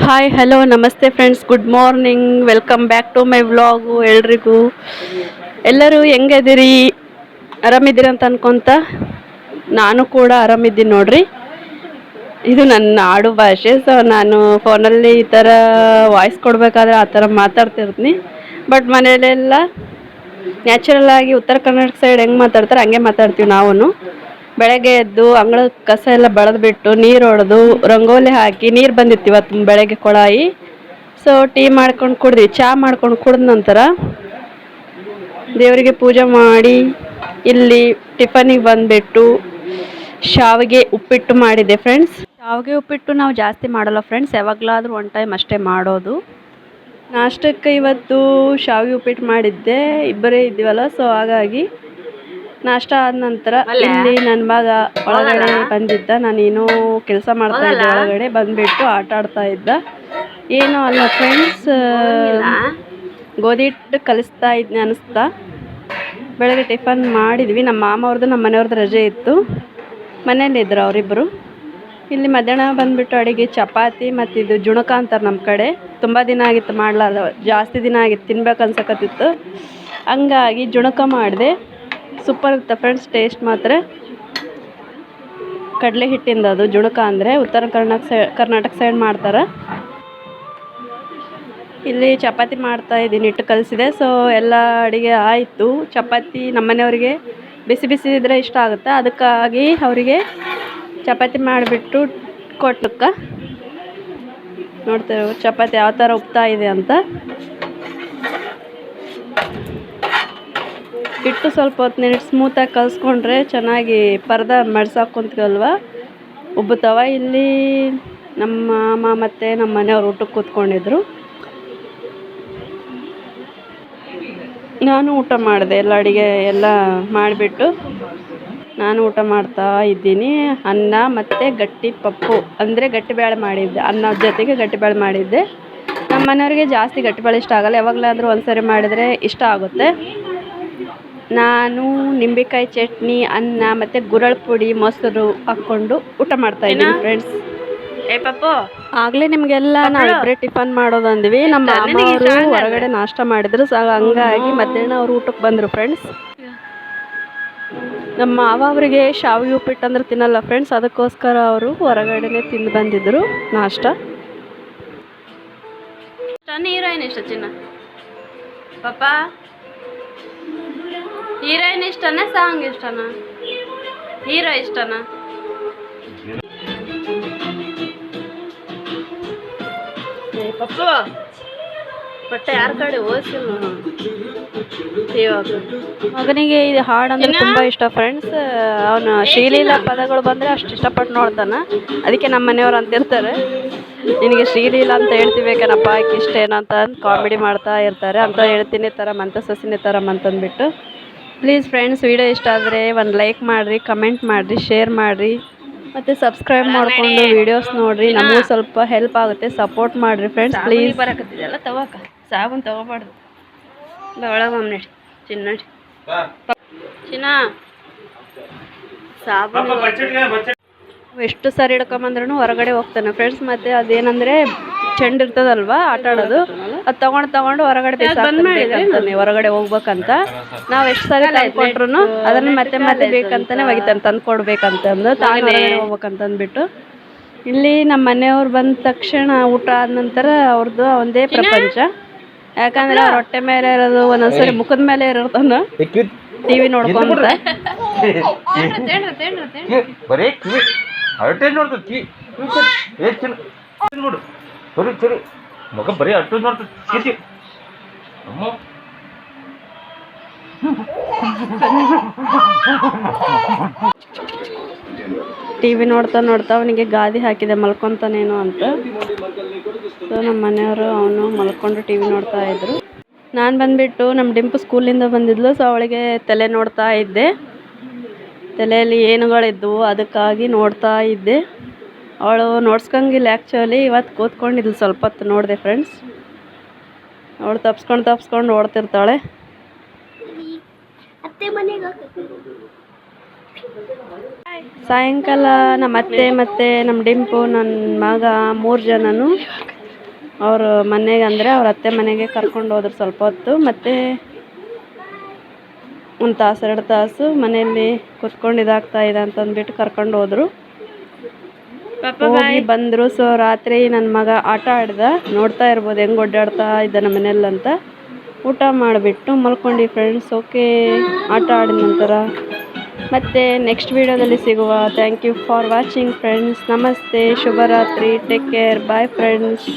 Hi hello ನಮಸ್ತೆ friends, good morning, welcome back to my vlog. ಎಲ್ರಿಗೂ ಎಲ್ಲರೂ ಹೆಂಗದಿರಿ, ಆರಾಮಿದ್ದೀರಿ ಅಂತ ಅನ್ಕೊಂತ ನಾನು ಕೂಡ ಆರಾಮಿದ್ದೀನಿ ನೋಡ್ರಿ. ಇದು ನನ್ನ ಆಡು ಭಾಷೆ. ಸೊ ನಾನು ಫೋನಲ್ಲಿ ಈ ಥರ ವಾಯ್ಸ್ ಕೊಡಬೇಕಾದ್ರೆ ಆ ಥರ ಮಾತಾಡ್ತಿರ್ತೀನಿ. ಬಟ್ ಮನೆಯಲ್ಲೆಲ್ಲ ನ್ಯಾಚುರಲ್ ಆಗಿ ಉತ್ತರ ಕರ್ನಾಟಕ ಸೈಡ್ ಹೆಂಗೆ ಮಾತಾಡ್ತಾರೆ ಹಂಗೆ ಮಾತಾಡ್ತೀವಿ ನಾವು. ಬೆಳಗ್ಗೆ ಎದ್ದು ಅಂಗಳ ಕಸ ಎಲ್ಲ ಬೆಳೆದ್ಬಿಟ್ಟು ನೀರು ಹೊಡೆದು ರಂಗೋಲಿ ಹಾಕಿ ನೀರು ಬಂದಿತ್ತು ಇವತ್ತು ಬೆಳಗ್ಗೆ ಕೊಳಾಯಿ. ಸೊ ಟೀ ಮಾಡ್ಕೊಂಡು ಕುಡ್ದು ಚಹಾ ಮಾಡ್ಕೊಂಡು ಕುಡ್ದ ನಂತರ ದೇವರಿಗೆ ಪೂಜೆ ಮಾಡಿ ಇಲ್ಲಿ ಟಿಫನಿಗೆ ಬಂದುಬಿಟ್ಟು ಶಾವಿಗೆ ಉಪ್ಪಿಟ್ಟು ಮಾಡಿದೆ ಫ್ರೆಂಡ್ಸ್. ಶಾವಿಗೆ ಉಪ್ಪಿಟ್ಟು ನಾವು ಜಾಸ್ತಿ ಮಾಡಲ್ಲ ಫ್ರೆಂಡ್ಸ್, ಯಾವಾಗಲಾದರೂ ಒನ್ ಟೈಮ್ ಅಷ್ಟೇ ಮಾಡೋದು. ನಾಷ್ಟಕ್ಕೆ ಇವತ್ತು ಶಾವಿಗೆ ಉಪ್ಪಿಟ್ಟು ಮಾಡಿದ್ದೆ, ಇಬ್ಬರೇ ಇದ್ದೀವಲ್ಲ, ಸೊ ಹಾಗಾಗಿ ನಾಷ್ಟ ಆದ ನಂತರ ಇಲ್ಲಿ ನನ್ನ ಮಗ ಒಳಗಡೆ ಬಂದಿದ್ದ. ನಾನೇನೋ ಕೆಲಸ ಮಾಡ್ತಾ ಇದ್ದೆ, ಒಳಗಡೆ ಬಂದುಬಿಟ್ಟು ಆಟ ಆಡ್ತಾ ಇದ್ದ. ಏನೋ ಅಲ್ಲ ಫ್ರೆಂಡ್ಸ್, ಗೋಧಿ ಹಿಟ್ಟು ಕಲಿಸ್ತಾ ಇದ್ನಿ ಅನ್ನಿಸ್ತಾ. ಬೆಳಗ್ಗೆ ಟಿಫನ್ ಮಾಡಿದ್ವಿ. ನಮ್ಮ ಮಾಮ ಅವ್ರದ್ದು ನಮ್ಮ ಮನೆಯವ್ರದ್ದು ರಜೆ ಇತ್ತು, ಮನೇಲಿದ್ದರು ಅವರಿಬ್ಬರು. ಇಲ್ಲಿ ಮಧ್ಯಾಹ್ನ ಬಂದುಬಿಟ್ಟು ಅಡುಗೆ ಚಪಾತಿ ಮತ್ತು ಇದು ಜುಣಕ ಅಂತಾರೆ ನಮ್ಮ ಕಡೆ. ತುಂಬ ದಿನ ಆಗಿತ್ತು ಮಾಡಲಾರ್ದು, ಜಾಸ್ತಿ ದಿನ ಆಗಿತ್ತು, ತಿನ್ಬೇಕು ಅನ್ಸಕತ್ತಿತ್ತು. ಹಂಗಾಗಿ ಜುಣಕ ಮಾಡಿದೆ. ಸೂಪರ್ ಇರುತ್ತೆ ಫ್ರೆಂಡ್ಸ್, ಟೇಸ್ಟ್ ಮಾತ್ರ. ಕಡಲೆ ಹಿಟ್ಟಿಂದ ಅದು ಜುಣಕ ಅಂದರೆ ಉತ್ತರ ಕರ್ನಾಟಕ ಸೈಡ್ ಮಾಡ್ತಾರೆ. ಇಲ್ಲಿ ಚಪಾತಿ ಮಾಡ್ತಾ ಇದ್ದೀನಿ, ಹಿಟ್ಟು ಕಲಿಸಿದೆ. ಸೊ ಎಲ್ಲ ಅಡುಗೆ ಆಯಿತು. ಚಪಾತಿ ನಮ್ಮನೆಯವರಿಗೆ ಬಿಸಿ ಬಿಸಿ ಇದ್ದರೆ ಇಷ್ಟ ಆಗುತ್ತೆ, ಅದಕ್ಕಾಗಿ ಅವರಿಗೆ ಚಪಾತಿ ಮಾಡಿಬಿಟ್ಟು ಕೊಟ್ಟಕ್ಕ ನೋಡ್ತೇವೆ ಚಪಾತಿ ಯಾವ ಥರ ಉಪ್ತಾ ಇದೆ ಅಂತ. ಹಿಟ್ಟು ಸ್ವಲ್ಪ ಹೊತ್ತು ನೆನೆ ಸ್ಮೂತಾಗಿ ಕಲಿಸ್ಕೊಂಡ್ರೆ ಚೆನ್ನಾಗಿ ಪರ್ದ ಮಡ್ಸಾಕೊಂತೀವಲ್ವ, ಉಬ್ಬುತ್ತವ. ಇಲ್ಲಿ ನಮ್ಮ ಮಾಮ ಮತ್ತು ನಮ್ಮ ಮನೆಯವ್ರು ಊಟಕ್ಕೆ ಕೂತ್ಕೊಂಡಿದ್ರು. ನಾನು ಊಟ ಮಾಡಿದೆ. ಎಲ್ಲ ಅಡುಗೆ ಎಲ್ಲ ಮಾಡಿಬಿಟ್ಟು ನಾನು ಊಟ ಮಾಡ್ತಾ ಇದ್ದೀನಿ. ಅನ್ನ ಮತ್ತು ಗಟ್ಟಿ ಪಪ್ಪು ಅಂದರೆ ಗಟ್ಟಿಬೇಳೆ ಮಾಡಿದ್ದೆ. ಅನ್ನದ ಜೊತೆಗೆ ಗಟ್ಟಿಬೇಳೆ ಮಾಡಿದ್ದೆ. ನಮ್ಮ ಮನೆಯವ್ರಿಗೆ ಜಾಸ್ತಿ ಗಟ್ಟಿಬೇಳೆ ಇಷ್ಟ ಆಗಲ್ಲ, ಯಾವಾಗಲಾದರೂ ಒಂದ್ಸರಿ ಮಾಡಿದರೆ ಇಷ್ಟ ಆಗುತ್ತೆ. ನಾನು ನಿಂಬೆಕಾಯಿ ಚಟ್ನಿ, ಅನ್ನ ಮತ್ತು ಗುರಳ್ ಪುಡಿ, ಮೊಸರು ಹಾಕ್ಕೊಂಡು ಊಟ ಮಾಡ್ತಾಯಿದ್ದೀನಿ ಫ್ರೆಂಡ್ಸ್. ಪಪ್ಪು ಆಗಲೇ ನಿಮಗೆಲ್ಲ ನಾವಿಬ್ಬರೇ ಟಿಫನ್ ಮಾಡೋದು ಅಂದ್ವಿ. ನಮ್ಮ ಮಾಮ ಅವರು ಹೊರಗಡೆ ನಾಷ್ಟ ಮಾಡಿದ್ರು, ಸೊ ಹಂಗಾಗಿ ಮಧ್ಯಾಹ್ನ ಅವರು ಊಟಕ್ಕೆ ಬಂದರು ಫ್ರೆಂಡ್ಸ್. ನಮ್ಮ ಮಾವ ಅವರಿಗೆ ಶಾವಿಗೆ ಉಪ್ಪಿಟ್ಟು ಅಂದ್ರೆ ತಿನ್ನಲ್ಲ ಫ್ರೆಂಡ್ಸ್, ಅದಕ್ಕೋಸ್ಕರ ಅವರು ಹೊರಗಡೆನೇ ತಿಂದು ಬಂದಿದ್ದರು ನಾಷ್ಟ. ಹೀರೋಯಿನ್ ಇಷ್ಟ ಚಿನ್ನ ಪಾಪ? ಹೀರೋಯಿನ್ ಇಷ್ಟನಾ ಸಾಂಗ್ ಇಷ್ಟನಾ? ಹೀರೋ ಇಷ್ಟನಾ? ಪಪ್ಪು ಬಟ್ಟೆ ಯಾರ ಕಡೆ ಓದಿಸಿಲ್ಲ ಇವಾಗ. ಮಗನಿಗೆ ಇದು ಹಾಡು ಅಂದರೆ ತುಂಬ ಇಷ್ಟ ಫ್ರೆಂಡ್ಸ್. ಅವನು ಶ್ರೀಲೀಲಾ ಪದಗಳು ಬಂದರೆ ಅಷ್ಟು ಇಷ್ಟಪಟ್ಟು ನೋಡ್ತಾನೆ. ಅದಕ್ಕೆ ನಮ್ಮ ಮನೆಯವ್ರು ಅಂತಿರ್ತಾರೆ, ನಿನಗೆ ಶ್ರೀಲೀಲಾ ಅಂತ ಹೇಳ್ತಿಬೇಕೇನಪ್ಪ ಆಕೆ ಇಷ್ಟ ಏನಂತ ಕಾಮಿಡಿ ಮಾಡ್ತಾ ಇರ್ತಾರೆ. ಅಂತ ಹೇಳ್ತೀನಿ ತರಮಂತ ಸೊಸಿನೇ ತರಮಂತಂದ್ಬಿಟ್ಟು. ಪ್ಲೀಸ್ ಫ್ರೆಂಡ್ಸ್, ವಿಡಿಯೋ ಇಷ್ಟ ಆದರೆ ಒಂದು ಲೈಕ್ ಮಾಡಿರಿ, ಕಮೆಂಟ್ ಮಾಡಿರಿ, ಶೇರ್ ಮಾಡಿರಿ ಮತ್ತು ಸಬ್ಸ್ಕ್ರೈಬ್ ಮಾಡಿಕೊಂಡು ವೀಡಿಯೋಸ್ ನೋಡಿರಿ. ನಮಗೂ ಸ್ವಲ್ಪ ಹೆಲ್ಪ್ ಆಗುತ್ತೆ, ಸಪೋರ್ಟ್ ಮಾಡಿರಿ ಫ್ರೆಂಡ್ಸ್ ಪ್ಲೀಸ್. ಬರಕತ್ತಿದೆಯಲ್ಲ ತಗೋಕ ಸಾಬೂನು ತೊಗೋಬಾರ್ದು. ಒಳಗೊಮ್ಮೆ ನಡಿ ಚಿನ್ನ, ನಡಿ ಚಿನ್ನ ಸಾಬೂನು. ಎಷ್ಟು ಸರಿ ಹಿಡ್ಕೊಂಬಂದ್ರೂ ಹೊರಗಡೆ ಹೋಗ್ತಾನೆ ಫ್ರೆಂಡ್ಸ್. ಮತ್ತು ಅದೇನಂದರೆ ಚೆಂಡು ಇರ್ತದಲ್ವ ಆಟ ಆಡೋದು, ಅದು ತೊಗೊಂಡು ಹೊರಗಡೆ ಬೇಕಂತಾನೆ, ಹೊರಗಡೆ ಹೋಗ್ಬೇಕಂತ. ನಾವು ಎಷ್ಟು ಸರಿ ತಂದ್ಕೊಟ್ರು ಅದನ್ನು ಮತ್ತೆ ಬೇಕಂತಾನೆ ಒಗಿತಾನೆ, ತಂದು ಕೊಡ್ಬೇಕಂತಂದು, ತಾನೇ ಹೋಗ್ಬೇಕಂತಂದ್ಬಿಟ್ಟು. ಇಲ್ಲಿ ನಮ್ಮ ಮನೆಯವ್ರು ಬಂದ ತಕ್ಷಣ ಊಟ ಆದ ನಂತರ ಅವ್ರದ್ದು ಒಂದೇ ಪ್ರಪಂಚ. ಯಾಕಂದರೆ ಅವ್ರ ಹೊಟ್ಟೆ ಮೇಲೆ ಇರೋದು ಒಂದೊಂದ್ಸರಿ ಮುಖದ ಮೇಲೆ ಇರ್ತಾನ, ಟಿವಿ ನೋಡ್ಕೊಂತ. ಮಗ ಬರೀ ಅಷ್ಟು ನೋಡ್ತೀವಿ. ಟಿವಿ ನೋಡ್ತಾ ಅವನಿಗೆ ಗಾದಿ ಹಾಕಿದೆ ಮಲ್ಕೊತಾನೇನೋ ಅಂತ. ಸೊ ನಮ್ಮ ಮನೆಯವರು ಅವನು ಮಲ್ಕೊಂಡು ಟಿವಿ ನೋಡ್ತಾ ಇದ್ರು. ನಾನು ಬಂದುಬಿಟ್ಟು ನಮ್ಮ ಡಿಂಪು ಸ್ಕೂಲಿಂದ ಬಂದಿದ್ಲು. ಸೊ ಅವಳಿಗೆ ತಲೆ ನೋಡ್ತಾ ಇದ್ದೆ, ತಲೆಯಲ್ಲಿ ಏನುಗಳಿದ್ವು ಅದಕ್ಕಾಗಿ ನೋಡ್ತಾ ಇದ್ದೆ. ಅವಳು ನೋಡ್ಸ್ಕೊಂಗಿಲ್ಲ ಆ್ಯಕ್ಚುಲಿ, ಇವತ್ತು ಕೂತ್ಕೊಂಡಿದ್ಲು ಸ್ವಲ್ಪ ಹೊತ್ತು ನೋಡಿದೆ ಫ್ರೆಂಡ್ಸ್. ಅವಳು ತಪ್ಸ್ಕೊಂಡು ಓಡ್ತಿರ್ತಾಳೆ. ಸಾಯಂಕಾಲ ನಮ್ಮ ಅತ್ತೆ ಮತ್ತು ನಮ್ಮ ಡಿಂಪು ನನ್ನ ಮಗ 3 ಜನನು ಅವ್ರ ಮನೆಗೆ ಅಂದರೆ ಅವ್ರ ಅತ್ತೆ ಮನೆಗೆ ಕರ್ಕೊಂಡು ಹೋದ್ರು ಸ್ವಲ್ಪ ಹೊತ್ತು. ಮತ್ತು ಒಂದು ತಾಸು 2 ತಾಸು ಮನೆಯಲ್ಲಿ ಕುತ್ಕೊಂಡು ಇದಾಗ್ತಾ ಇದೆ ಅಂತಂದ್ಬಿಟ್ಟು ಕರ್ಕೊಂಡು ಹೋದರು. ಹೋಗಿ ಬಂದರು. ಸೊ ರಾತ್ರಿ ನನ್ನ ಮಗ ಆಟ ಆಡ್ದ, ನೋಡ್ತಾ ಇರ್ಬೋದು ಹೆಂಗೆ ಓಡಾಡ್ತಾ ಇದ್ದಾನೆ ಮನೆಯಲ್ಲಿ ಅಂತ. ಊಟ ಮಾಡಿಬಿಟ್ಟು ಮಲ್ಕೊಂಡು ಫ್ರೆಂಡ್ಸ್. ಓಕೆ, ಆಟ ಆಡಿದ ನಂತರ ಮತ್ತೆ ನೆಕ್ಸ್ಟ್ ವಿಡಿಯೋದಲ್ಲಿ ಸಿಗುವ. Thank you for watching friends. ನಮಸ್ತೆ, ಶುಭರಾತ್ರಿ, ಟೇಕ್ ಕೇರ್, ಬಾಯ್ ಫ್ರೆಂಡ್ಸ್.